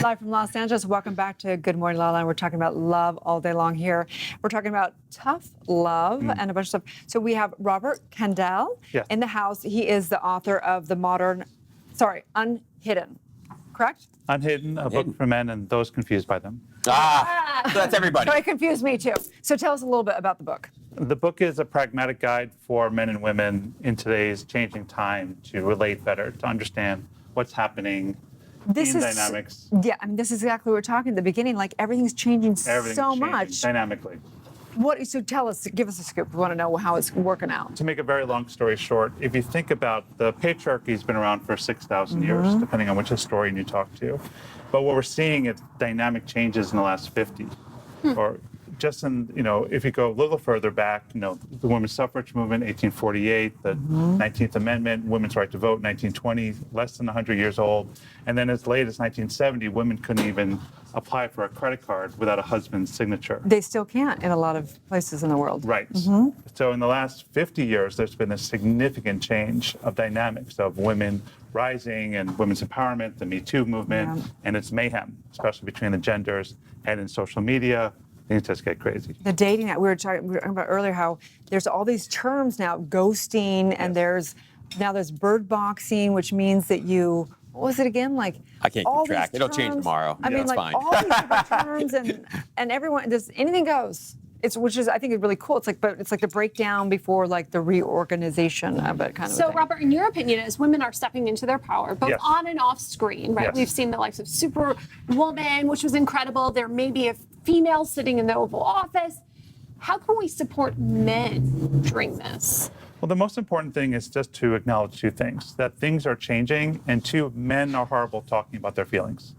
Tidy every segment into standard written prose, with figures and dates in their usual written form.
Live from Los Angeles. Welcome back to Good Morning, LaLa. We're talking about love all day long here. We're talking about tough love and a bunch of stuff. So we have Robert Kandell in the house. He is the author of Unhidden, correct? Unhidden, a book for men and those confused by them. So that's everybody. So it confused me too. So tell us a little bit about the book. The book is a pragmatic guide for men and women in today's changing time to relate better, to understand what's happening in dynamics. Yeah, I mean, this is exactly what we're talking at the beginning. Like everything's changing so much. Dynamically. So tell us, give us a scoop. We want to know how it's working out. To make a very long story short, if you think about the patriarchy's been around for 6,000 years, depending on which historian you talk to. But what we're seeing is dynamic changes in the last 50. Or just in, if you go a little further back, the women's suffrage movement, 1848, the 19th Amendment, women's right to vote, 1920, less than 100 years old. And then as late as 1970, women couldn't even apply for a credit card without a husband's signature. They still can't in a lot of places in the world. Right. So in the last 50 years, there's been a significant change of dynamics of women rising and women's empowerment, the Me Too movement, and it's mayhem, especially between the genders and in social media. Things just get crazy. The dating app, we were talking about earlier how there's all these terms now, ghosting, and there's bird boxing, which means that you, what was it again? Like I can't keep track. It'll change tomorrow. I mean, it's fine. all these different terms and everyone, anything goes. Which is, I think, really cool. It's like the breakdown before like the reorganization of it kind of So, thing. Robert, in your opinion, as women are stepping into their power, both on and off screen, right? Yes. We've seen the likes of Superwoman, which was incredible. There may be a female sitting in the Oval Office. How can we support men during this? Well, the most important thing is just to acknowledge two things, that things are changing, and two, men are horrible talking about their feelings.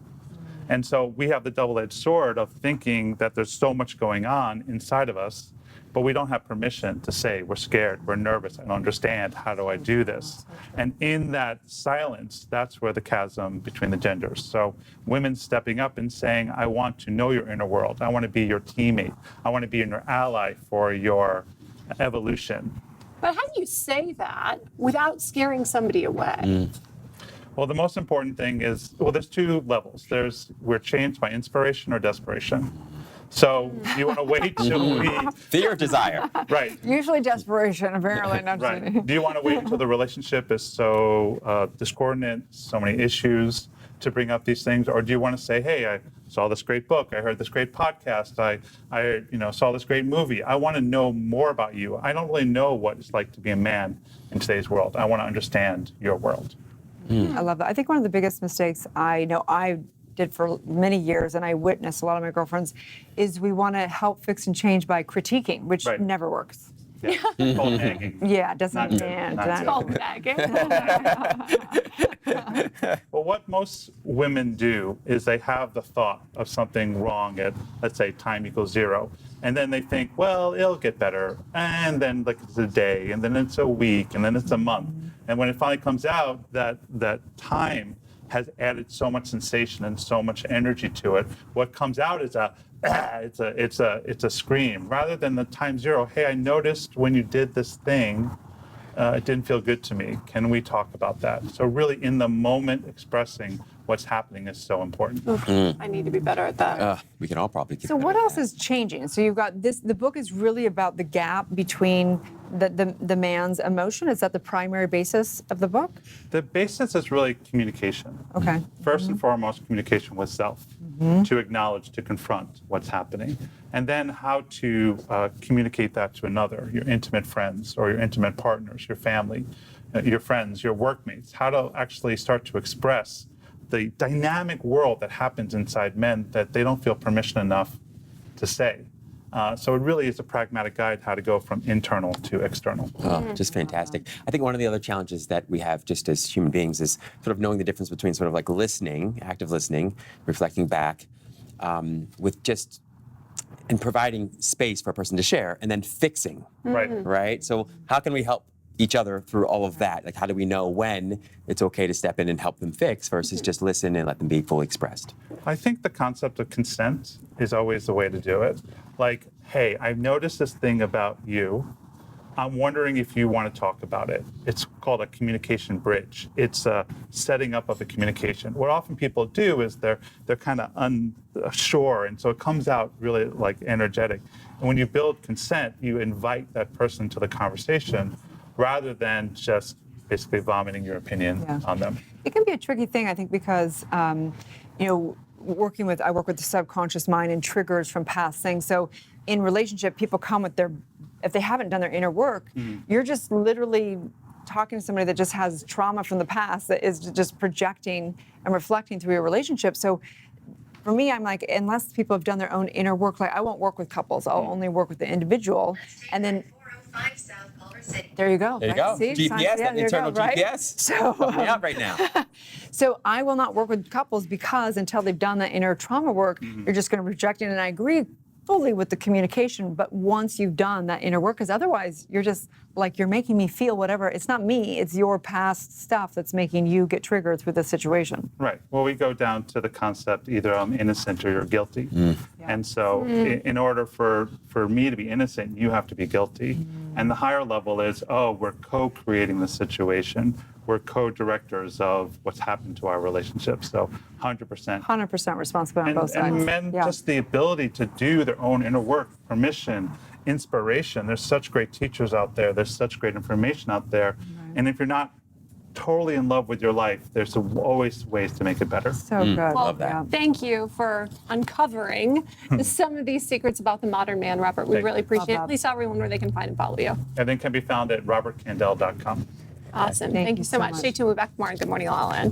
And so we have the double-edged sword of thinking that there's so much going on inside of us, but we don't have permission to say, we're scared, we're nervous, I don't understand, how do I do this? And in that silence, that's where the chasm between the genders. So women stepping up and saying, I want to know your inner world. I want to be your teammate. I want to be your ally for your evolution. But how do you say that without scaring somebody away? Well, the most important thing is, there's two levels. We're changed by inspiration or desperation. So you want to wait till we... Fear or desire. Right. Usually desperation, apparently. Not right. Do you want to wait until the relationship is so discordant, so many issues to bring up these things? Or do you want to say, hey, I saw this great book, I heard this great podcast, I saw this great movie. I want to know more about you. I don't really know what it's like to be a man in today's world. I want to understand your world. I love that. I think one of the biggest mistakes I know I did for many years, and I witnessed a lot of my girlfriends, is we want to help fix and change by critiquing, which never works. Yeah, it's called nagging. Yeah, it doesn't. It's called nagging. Well, what most women do is they have the thought of something wrong at, let's say, time equals 0. And then they think, well, it'll get better. And then like it's a day, and then it's a week, and then it's a month. And when it finally comes out that time has added so much sensation and so much energy to it, what comes out is it's a scream rather than the time 0. Hey, I noticed when you did this thing, it didn't feel good to me. Can we talk about that? So really in the moment expressing what's happening is so important. I need to be better at that. We can all probably get So what else is changing? So you've got this, the book is really about the gap between the man's emotion. Is that the primary basis of the book? The basis is really communication. Okay. First and foremost, communication with self, to acknowledge, to confront what's happening. And then how to communicate that to another, your intimate friends or your intimate partners, your family, your friends, your workmates. How to actually start to express the dynamic world that happens inside men that they don't feel permission enough to say. So it really is a pragmatic guide how to go from internal to external. Just fantastic. I think one of the other challenges that we have just as human beings is sort of knowing the difference between sort of like listening, active listening, reflecting back, with just and providing space for a person to share, and then fixing. Right? So how can we help each other through all of that? Like, how do we know when it's okay to step in and help them fix versus just listen and let them be fully expressed? I think the concept of consent is always the way to do it. Like, hey, I've noticed this thing about you. I'm wondering if you want to talk about it. It's called a communication bridge. It's a setting up of a communication. What often people do is they're kind of unsure, and so it comes out really like energetic. And when you build consent, you invite that person to the conversation rather than just basically vomiting your opinion on them. It can be a tricky thing, I think, because you know, I work with the subconscious mind and triggers from past things. So in relationship, people come with if they haven't done their inner work, you're just literally talking to somebody that just has trauma from the past that is just projecting and reflecting through your relationship. So for me, I'm like, unless people have done their own inner work, like I won't work with couples. I'll only work with the individual. And then there you go. There you go. See? GPS, that internal right? GPS. So Help me out right now. So I will not work with couples because until they've done that inner trauma work, you're just going to reject it. And I agree fully with the communication, but once you've done that inner work, because otherwise you're just like, you're making me feel whatever. It's not me, it's your past stuff that's making you get triggered through this situation. Right. Well, we go down to the concept either I'm innocent or you're guilty. And so in order for me to be innocent, you have to be guilty. And the higher level is, oh, we're co-creating the situation. We're co-directors of what's happened to our relationship. So 100%. 100% responsibility on both sides. And men, just the ability to do their own inner work, permission, inspiration. There's such great teachers out there. There's such great information out there. And if you're not totally in love with your life, there's always ways to make it better. So good. Well, Love that. thank you for uncovering some of these secrets about the modern man, Robert. We really appreciate it. Please tell everyone where they can find and follow you. Everything can be found at robertkandell.com. Awesome. Thank Thank you you so so much. much. Stay tuned. We'll be back tomorrow on Good Morning La La Land.